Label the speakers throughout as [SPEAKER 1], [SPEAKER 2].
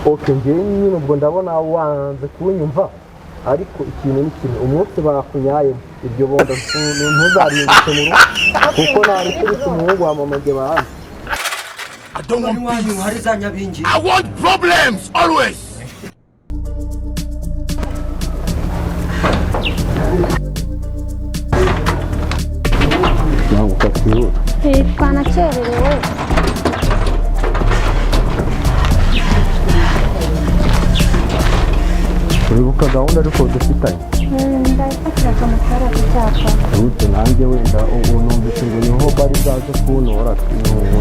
[SPEAKER 1] Okay, ngewe nyine ubwo ndabona wanze kunyumva ariko ikintu n'ikimwe umunsi bakunyaye ibyo bonda ntuzarindutse mu rugo kuko nari kuri umuhungu wa mama nge bahana.
[SPEAKER 2] I don't want peace.
[SPEAKER 3] I want problems always.
[SPEAKER 1] Ntabwo kasiyo.
[SPEAKER 4] Twanakererewe.
[SPEAKER 1] Uribuka gahunda ariko dufitanye?
[SPEAKER 4] Ndayifatira akamutara ku cyapa.
[SPEAKER 1] Urute nanjye wenda ubu numvise ngo niho bari zaje kuntora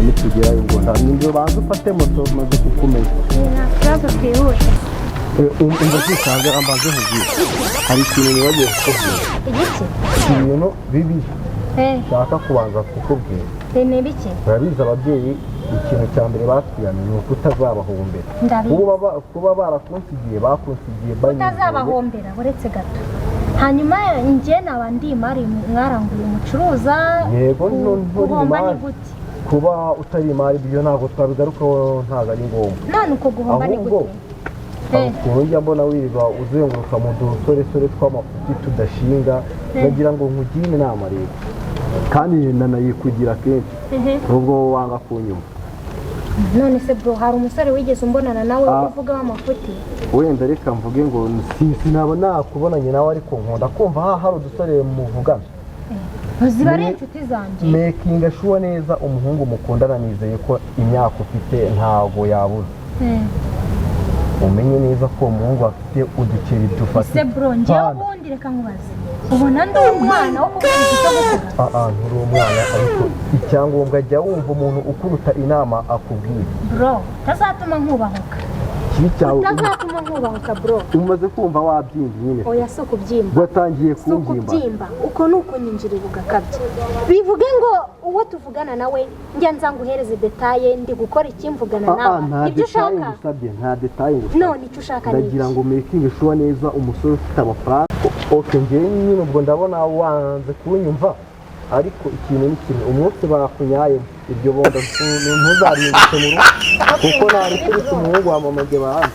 [SPEAKER 1] nitugerayo ubwo ntabwo banze ufate moto maze kukumenya.
[SPEAKER 4] Nta kibazo twihuse.
[SPEAKER 1] Umva kwisanze ambaze nkubwira. Hari ikintu nibagiye kukubwira.
[SPEAKER 4] Igiki?
[SPEAKER 1] Ibintu bibi. Nshaka kubanza kukubwira.
[SPEAKER 4] Ni ibiki?
[SPEAKER 1] Urabizi ababyeyi ikintu cya mbere batwiyamye ni ukutazabahombera. Kuba barakunsigiye bakunsigiye
[SPEAKER 4] utazabahombera uretse gato. Hanyuma njye naba ndi imari mwaranguye umucuruza.
[SPEAKER 1] Yego
[SPEAKER 4] guhomba ni gute?
[SPEAKER 1] Kuba utari imari ibyo ntabwo twabigarukaho ntabwo ari ngombwa.
[SPEAKER 4] None uko guhomba ni gute?
[SPEAKER 1] Ukuntu njya mbona wirirwa uzenguruka mu dusoresore tw'amafuti tudashinga ndagira ngo nkugire inama rero kandi nanayikugira kenshi nubwo wanga kunyuma.
[SPEAKER 4] None se bro hari umusore wigeze umbonana nawe uvuga w'amafuti?
[SPEAKER 1] Wenda reka mvuge ngo sinaba nakubonanye nawe ariko nkunda kumva hari udusore muvugana.
[SPEAKER 4] Ziba ari inshuti zanjye.
[SPEAKER 1] Making sure neza umuhungu mukundana nizeye ko imyaka ufite ntago yabuze. Umenye neza ko umuhungu afite udukeri dufata.
[SPEAKER 4] Se bro njyewe ubundi reka nkubaze. Ubona ndi umwana wo kuvuga icyo gukora?
[SPEAKER 1] Nturi umwana ariko icyangombwa jya wumva umuntu ukuruta inama akubwira.
[SPEAKER 4] Bro tazatuma nkubahuka. Utazatuma nkubahuka bro.
[SPEAKER 1] Umaze kumva wabyimba nyine.
[SPEAKER 4] Oya so kubyimba.
[SPEAKER 1] Watangiye kubyimba.
[SPEAKER 4] Uko nuko nyinjirira ugakabye. Bivuge ngo uwo tuvugana nawe njya nzanguhereze detaye ndi gukora ikimvugana nawe. Ibyo ushaka?
[SPEAKER 1] Nta detaye ngusa.
[SPEAKER 4] None icyo ushaka ni
[SPEAKER 1] ndagira ngo making sure neza umusore ufite amafaranga. Okay, ngewe nyine ubwo ndabona wanze kunyumva ariko ikintu n'ikimwe umunsi bakunyaye ibyo bonda ntuzarindutse mu rugo kuko nari kuri umuhungu wa mama nge bahana.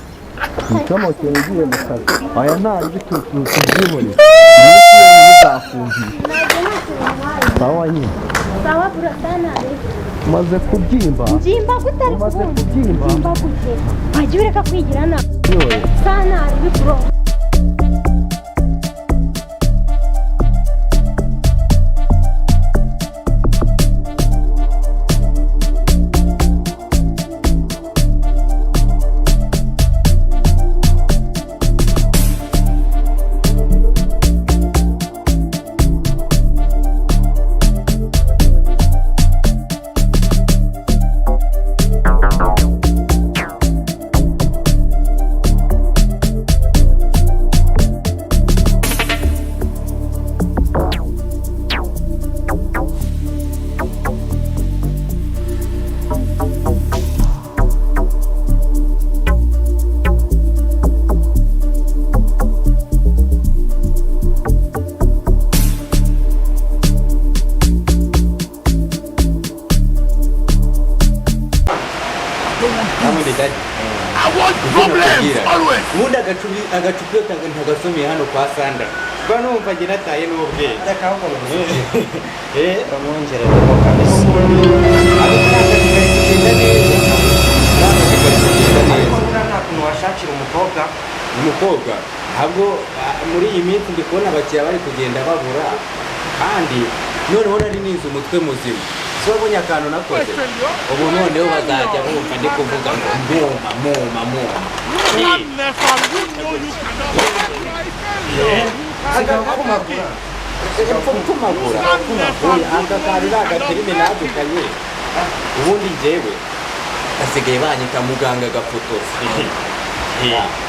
[SPEAKER 1] Nicamo kintu ugiye mu kazi. Aya nta gitutu tubyibone. Ntizakumvisha. Sawa nyine.
[SPEAKER 4] Sawa bro sana.
[SPEAKER 1] Umaze kubyimba.
[SPEAKER 4] Mbyimba gutari
[SPEAKER 1] umaze kubyimba.
[SPEAKER 4] Mbyimba gute? Wajya ureka kwigirana. Sana ari bro.
[SPEAKER 3] I want problems always.
[SPEAKER 2] Ubundi agacupa ntagasomeye hano kwa Sandra. Kwa numva ngira ataye n'ubwe. Ndakahoko bamwongerera mo kabisa. Ariko nta kuntu washakira umukobwa ntabwo muri iyi minsi ndi kubona abakiriya bari kugenda babura kandi noneho nari nize umutwe muzima. Wabonye akantu nakoze ubu noneho bazajya bumva ndi kuvuga ngo muma kumagura agakarira agaterime nadukanye ubundi njyewe asigaye banyita muganga gafotozi.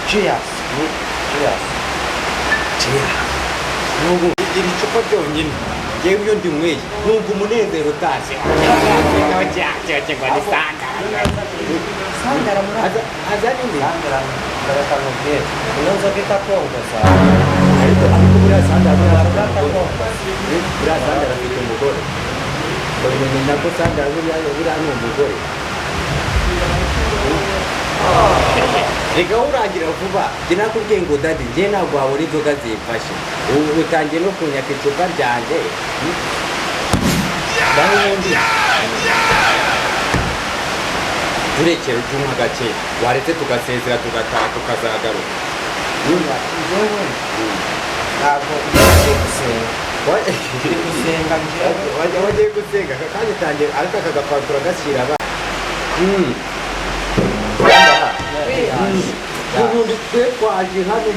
[SPEAKER 2] Cheers. Nubu igira icupa ryonyine yewe iyo ndi mweye numva umunezero utaje ngo ni Sandra azani ni barakamubwira unoza kitakonga sana ariko buriya Sandra afite umugore bamenye nako Sandra buriya ni umugore reka urangira vuba njye nakubwiye ngo dadi njye ntabwo wabona inzoga zimfashe ubu utangiye no kunyaka icupa ryanjye naho ubundi turekere utunywa gake waretse tugasezera tugataha tukazagaruka
[SPEAKER 5] ntabwo ugiye gusenga
[SPEAKER 2] wagiye gusenga aka kanya utangiye ariko aka gapapuro gashyira abana ubundi twe twaje hano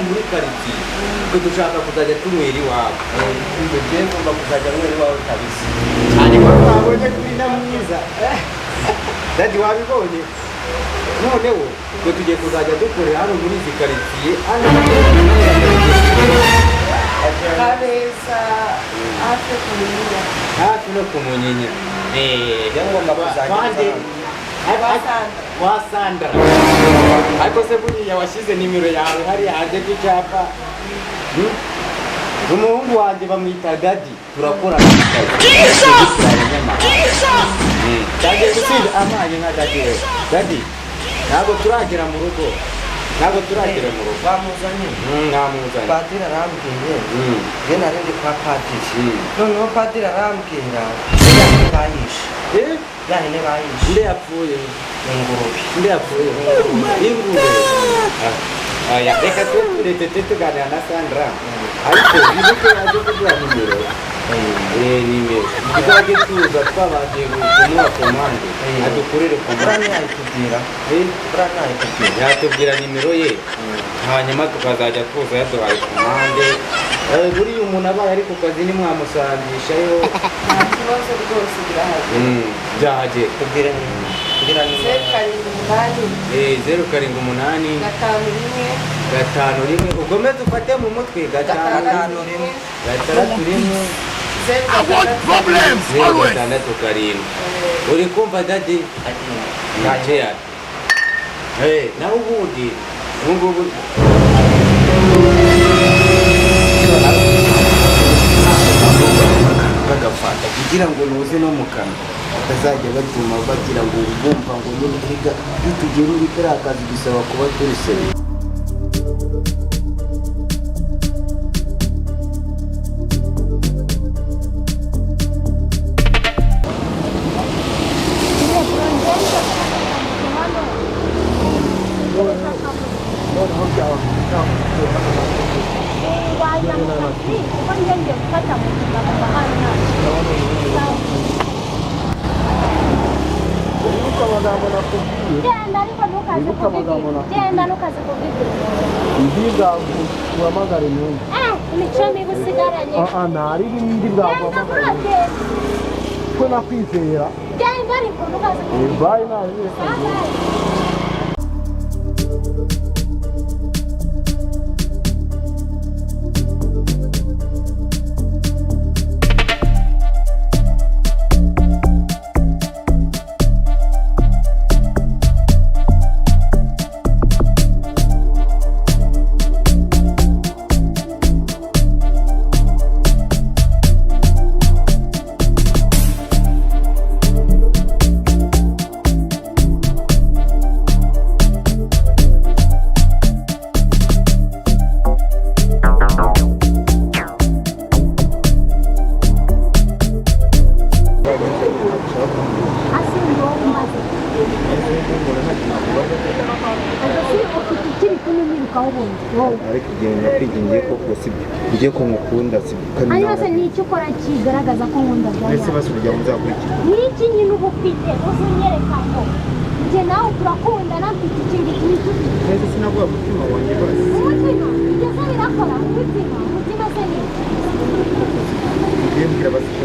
[SPEAKER 2] muri karitsiye twe dushaka kuzajya tunywera iwawe
[SPEAKER 5] tugiye ngomba kuzajya mwere iwawe kabisa
[SPEAKER 2] cyane ko twabonye kuri na mwiza dadi wabibonye noneho twe tugiye kuzajya dukorera hano muri izi karitsiye hano
[SPEAKER 6] kabeza hafi no ku munyinya
[SPEAKER 5] ngomba kuzajya
[SPEAKER 2] wasandara ariko se buriya washyize nimero yawe hariya hanze ku cyapa umuhungu wanjye bamwita dadi turakorana cyagiye gusiga amazi nka dadi we dadi ntabwo turagera mu rugo
[SPEAKER 5] bamuzanye
[SPEAKER 2] ntamuzanye
[SPEAKER 5] padiri arambwiye njye nari ndi kwa padiri noneho padiri arambwira bayishe yahene bayishe
[SPEAKER 2] nde yapfuye
[SPEAKER 5] ingurube
[SPEAKER 2] nde yapfuye ingurube aya reka turete tuganira na Sandra ariko bibuke yaje kuduha nimero nimero tuzajye tuza twabagiye kumuha komande adukorere komande yatubwira nimero ye hanyuma tukazajya tuza yaduhaye komande buriya umuntu abaye ari ku kazi nimwamusangishayo
[SPEAKER 6] nta kibazo rwose birahari
[SPEAKER 2] byahagiye
[SPEAKER 5] tubwire ni
[SPEAKER 6] 07
[SPEAKER 2] 078 5 1 ugomeze ufate mu mutwe 5 1
[SPEAKER 3] I want problems always.
[SPEAKER 2] 6 uri kumva dadi ntacyo nawe ubundi ubungubu bagafata kugira ngo nuze no mu kanwa batazajya batuma bagira ngo bumva ngo nyine higa iyo tugiye muri kariya kazi bisaba kuba turi seri
[SPEAKER 4] genda ntukaze kubwibwira
[SPEAKER 1] guhamagara imyenda
[SPEAKER 4] imico mibi usigaranye
[SPEAKER 1] ntari ibindi bwaguhamagara ko nakwizera
[SPEAKER 4] genda ariko ntukaze kubwibwira
[SPEAKER 1] bayi nabi ariko ugenda kwigingiye koko sibyo ugiye ko ngukunda sibyo
[SPEAKER 4] ari hose ni icyo ukora kigaragaza ko nkunda
[SPEAKER 1] ese basubira mu zakurikira
[SPEAKER 4] ni iki nyine uba ufite uzunyereka ko njye nawe turakundana mfite ikindi kintu
[SPEAKER 1] neza sinaguha umutima wanjye bose
[SPEAKER 4] umutima ibyo se birakora umutima se ni
[SPEAKER 1] ugiye mbwira basiko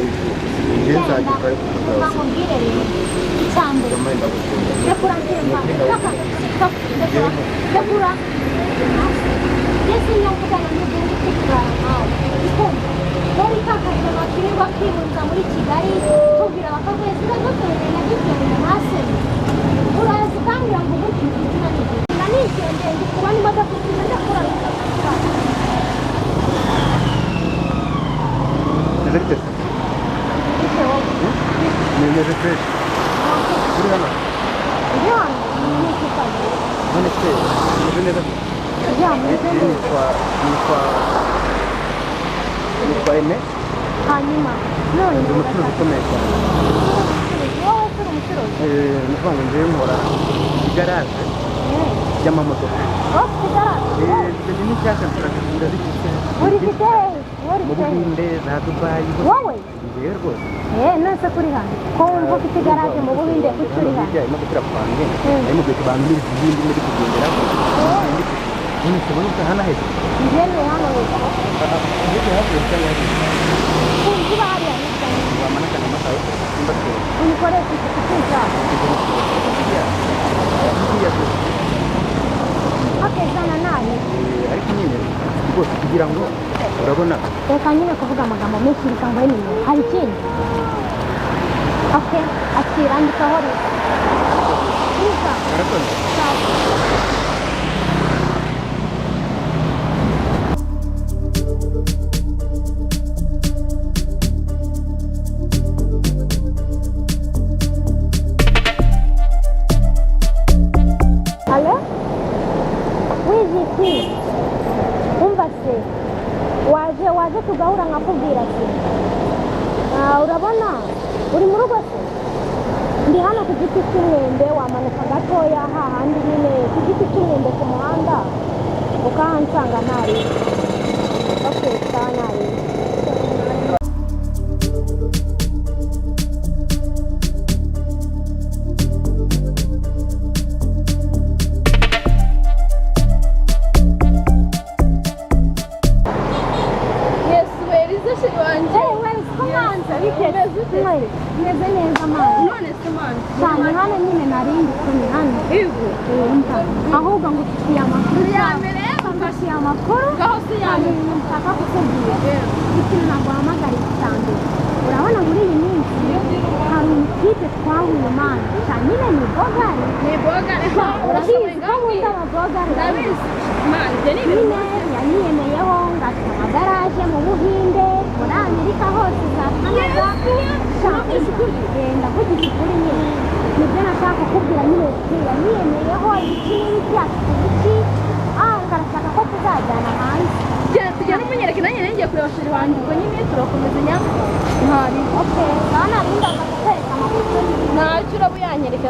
[SPEAKER 1] ugiye nzajya kare kukaza
[SPEAKER 4] bakubwire rero icyambere
[SPEAKER 1] ndamaye ndagukunda
[SPEAKER 4] rekura ntemba rekura ndetse niyo mvugana n'ubundi tukurara nawe ikumva wowe ikakaza bakirirwa kwirunza muri Kigali tubwira bakavuye sinagutorere na gitorera nasene uraza ukambwira ngo ubundi izina ni na nigendeye ndi kubona imodoka ikiza ndakura
[SPEAKER 1] Nzerite Nzerite Kuri hano
[SPEAKER 4] None
[SPEAKER 1] se umeze neza
[SPEAKER 4] ya meze neza
[SPEAKER 1] nitwa Ene
[SPEAKER 4] hanyuma none
[SPEAKER 1] ndi umucuruzi ukomeye cyane
[SPEAKER 4] wowe uri umucuruzi
[SPEAKER 1] ni ukuvuga ngo njyewe nkora igaraje ry'amamodoka ni n'icyaka turakagura zifite
[SPEAKER 4] uri fite
[SPEAKER 1] mu Buhinde za Dubai
[SPEAKER 4] wowe
[SPEAKER 1] njyewe rwose
[SPEAKER 4] nonese kuri hano ko wumva ufite igaraje mu Buhinde kuki uri hano
[SPEAKER 1] imodoka irapange arimo guhita bambwira izindi muri kugenderaho none tubona uko hano heza
[SPEAKER 4] njyewe hano heza
[SPEAKER 1] njyewe hafi cyangwa
[SPEAKER 4] kuba hariya
[SPEAKER 1] wamanaka na mata yo simbatse
[SPEAKER 4] unikoresha kukiza akezana nawe
[SPEAKER 1] ariko nyine rwose kugira ngo urabona
[SPEAKER 4] reka nyine kuvuga amagambo menshi bikangoye nimero hari ikindi akira andikaho reka
[SPEAKER 1] arakoze
[SPEAKER 4] Alo? Wiziki? Umva se? Waje tugahura nkakubwira se? Urabona? Uri mu rugo se? Ndi hano ku giti cy'umwembe wamanuka gatoya hahandi nyine ku giti cy'umwembe ku muhanda ukahansanga ntari. Okay, sawa ntari. Meze neza mani none se mani cyane hano nyine narindi kuni hano ahubwo ngo ufitiye amakuru yambere ufitiye amakuru cyane nshaka kukubwira ikintu ntabwo wahamagariye cyane urabona muri iyi minsi hari umutipe twahuye mani cyane nyine ni bogare urabizi ko nkunda ababogare urabizi mani nyine yanyiyemeyeho ngafite amagaraje mu Buhinde muri Amerika hose za Canada ndavugisha ukuri nyine nibyo nashaka kukubwira nyine yanyiyemeyeho ibiki n'ibiki afite ibiki ngarashaka ko tuzajyana hanze tugenda umunyereke nanjye ngiye kureba sheri wanjye ubwo nyine turakomezanya ntari nawe narindaga kukwereka amafoto ntacyo uraba uyanyereka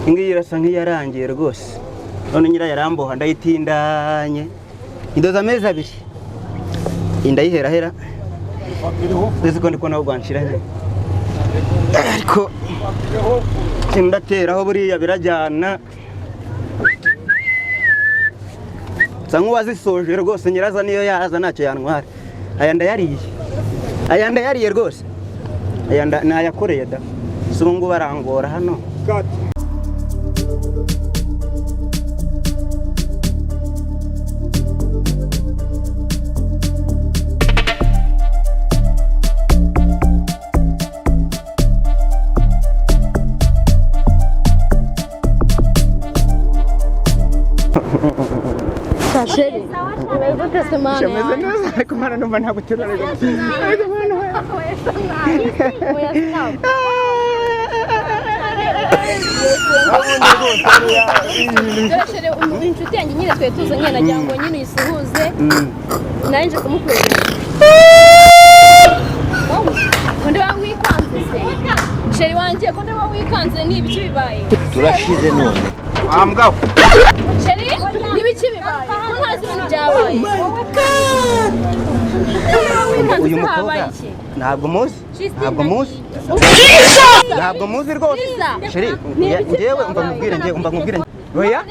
[SPEAKER 7] ingiyi irasa nk'iyarangiye rwose none nyira yaramboha ndayitindanye indoza amezi abiri indayiherahera uzi ko ndiko nawe rwanshira ariko ndateraho buriya birajyana nsa nk'uwazisoje rwose nyiraza niyo yaza ntacyo yantwara aya ndayariye rwose aya nayakoreye da si ubu ngubu arangora hano
[SPEAKER 4] Sheri, umeze ute se mwana?
[SPEAKER 7] Shameze neza ariko mwana numva ntabwo turarega. Ariko mwana
[SPEAKER 4] Sheri, inshuti yanjye nyine twe tuzanye nagira ngo nyine uyisuhuze. Nanje kumukwegera. Konde wikanze se. Sheri wanje konde wikanze ni ibiki bibaye?
[SPEAKER 2] turashize none
[SPEAKER 7] ambwa
[SPEAKER 4] Sheri, ni ibiki bibaye? Ko ntazi ibintu byabaye.
[SPEAKER 7] uyu mukobwa ntabwo muzi ntabwo muzi rwose sheri njyewe umva nkubwire oya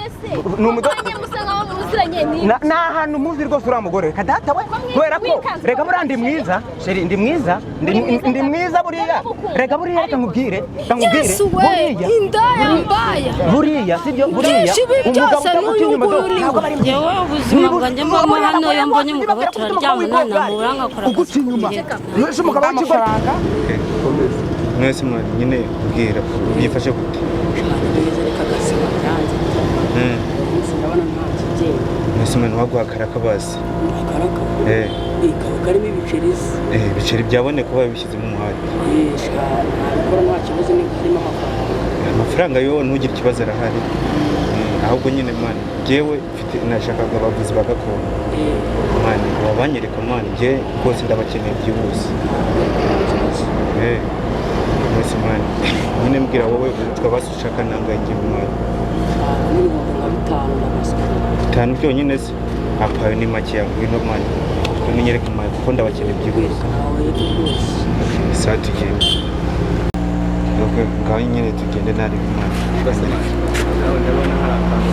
[SPEAKER 7] ni umudodo ni ahantu muzi rwose uriya mugore kadata we kubera ko reka buriya ndi mwiza sheri ndi mwiza ndi mwiza buriya reka buriya reka nkubwire buriya sibyo buriya umugabo utaguca inyuma ntabwo bari mwiza
[SPEAKER 8] yewe ubuzima bwanjye mbamo hano iyo mbonye umugabo turaryamana namubura ngakora
[SPEAKER 7] uguca inyuma mwese umugabo w'ikigo
[SPEAKER 2] mwese mwana nyine ubwira byifashe gute
[SPEAKER 8] reka agasima byanjye ndabona
[SPEAKER 2] Usumana waguha karakabazi.
[SPEAKER 9] Akaraka. Karimo ibiceri.
[SPEAKER 2] Ibiceri byabone kuba bishyizemo umuhate.
[SPEAKER 9] Ntabikora nta kibazo ni kirimo
[SPEAKER 2] amafaranga yo ntugire ikibazo arahari. Ahubwo nyine man jewe mfite nashakaga abavuzi bagakondo. Man wabanyereka man je rwose ndabakeneye byihuse. Mwese man nyine mbwira wowe twabasushaka nanga ngiye man. Bitanu byonyine se apayo ni make ya ngwino man. Tumenyereka man kuko ndabakeneye byihuse. Saa tugende. Ngaho nyine tugende nari man. Nawe ndabona hari akantu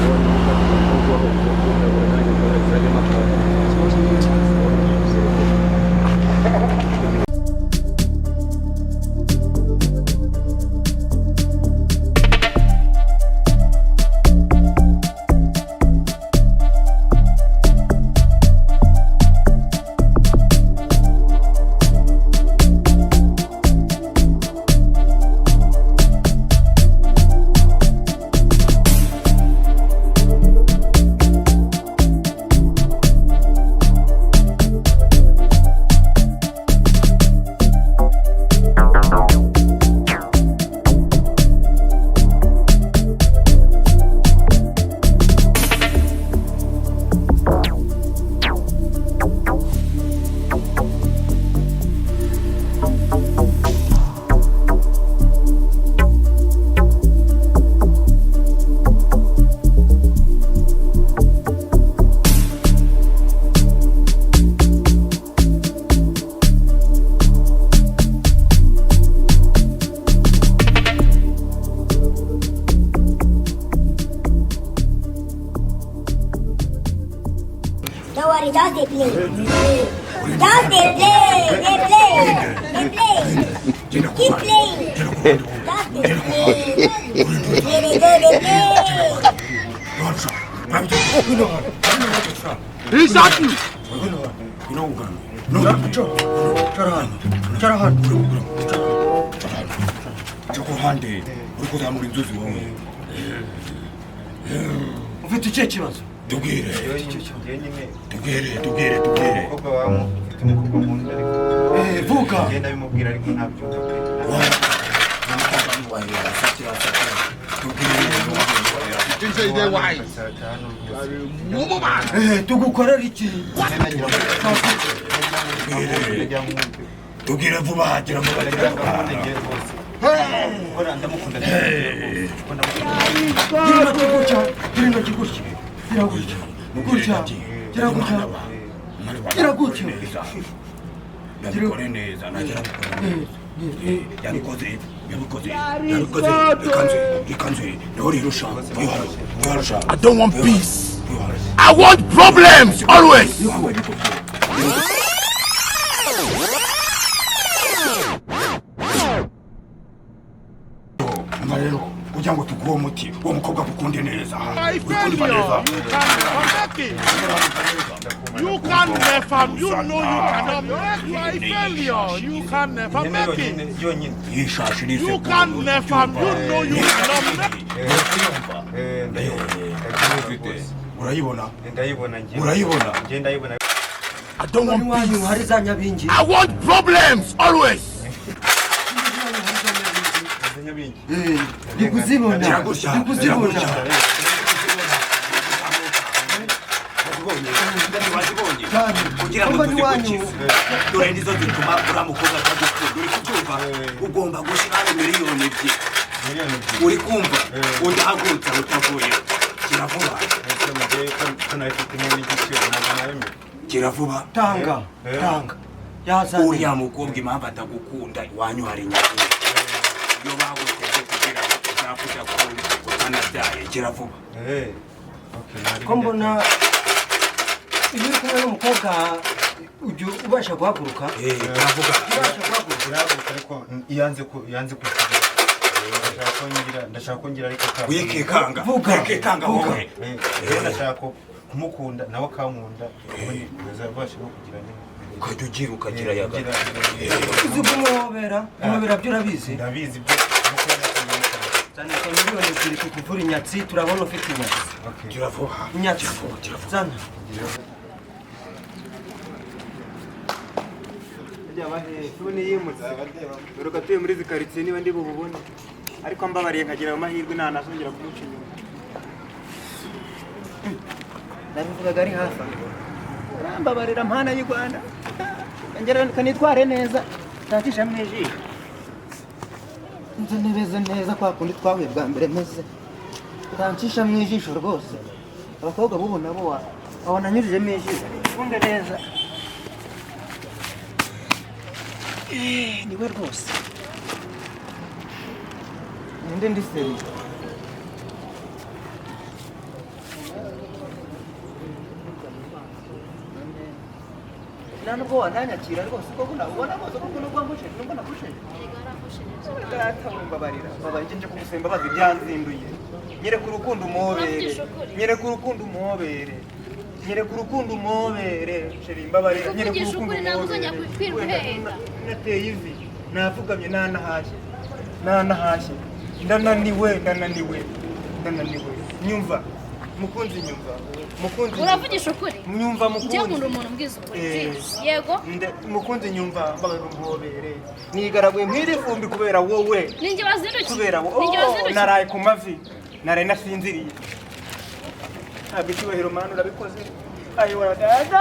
[SPEAKER 10] tugukorera iki tugire vuba hagira ngo I don't want peace. I want problems always. Kugira ngo tuguhe umuti uwo mukobwa gukunde neza.
[SPEAKER 11] You can never, you know you cannot make my failure. You can never make it. You can never, you know you cannot make it.
[SPEAKER 10] Urayibona? I don't want peace. I want problems always.
[SPEAKER 5] kugira ngo tujye dore nizo zituma uramukobwa atagukunda uri kubyumva ugomba gushira miliyoni ebyiri uri kumva udahagurutsa utavuye kiravuba tanga yazanye uriya mukobwa impamvu atagukunda iwanyu hari inyungu iyo baguteze kugira ngo uzakuja kutanabyaye kiravuba ko mbona iyo uri kumwe n'umukobwa ujya ubasha guhaguruka uravuga ubasha guhaguruka ariko yanze ndashaka kongera ariko wikekanga wikekanga wowe ndashaka kumukunda nawe akankunda uzabasha no kugira ukajya ugira ukagira yaga uzi kumwobera byo urabizi ndabizi byo Zana izo miliyoni ebyiri tukuvura inyatsi turabona ufite inyatsi.
[SPEAKER 11] Kiravuha.
[SPEAKER 5] Inyatsi. Zana. Tubone yimutse uruka tuye muri zikaritsiye niba ndi bububone ariko mbabariye nkagira amahirwe nanasongera kumuca inyuma ndabivugaga ari hafi arambabarira mpana y'u Rwanda ngera kanitware neza ntacisha mwijisho nze nebeze neza kwa kundi twahuye bwa mbere meze ntacisha mwijisho rwose abakobwa bubu nabo abona nyujije mwijisho funde neza niwe rwose ninde ndi seri nubwo wantanyakira rwose ko ubona bose kuko nubwo mbusheje nubwo nabusheje mbabarira babaye nje kumusemba bazi byanzinduye nyereka urukundo umobere nyereka urukundo umobere nyereka urukundo umobere sheri mbabarira nyereka urukundo umobere nateye ivi navugamye nanahashye ndananiwe nyumva mukunzi nyumva mukunzi
[SPEAKER 4] uravugisha ukuri
[SPEAKER 5] nyumva mukunzi
[SPEAKER 4] njye nkunda umuntu mbwiza ukuri yego
[SPEAKER 5] mukunzi nyumva mbabarira umobere nigaraguye mwirifumbi kubera wowe
[SPEAKER 4] ninjye wazindukiye
[SPEAKER 5] kubera wowe naraye ku mavi naraye nasinziriye ntabwo icyubahiro manu urabikoze ayo waradada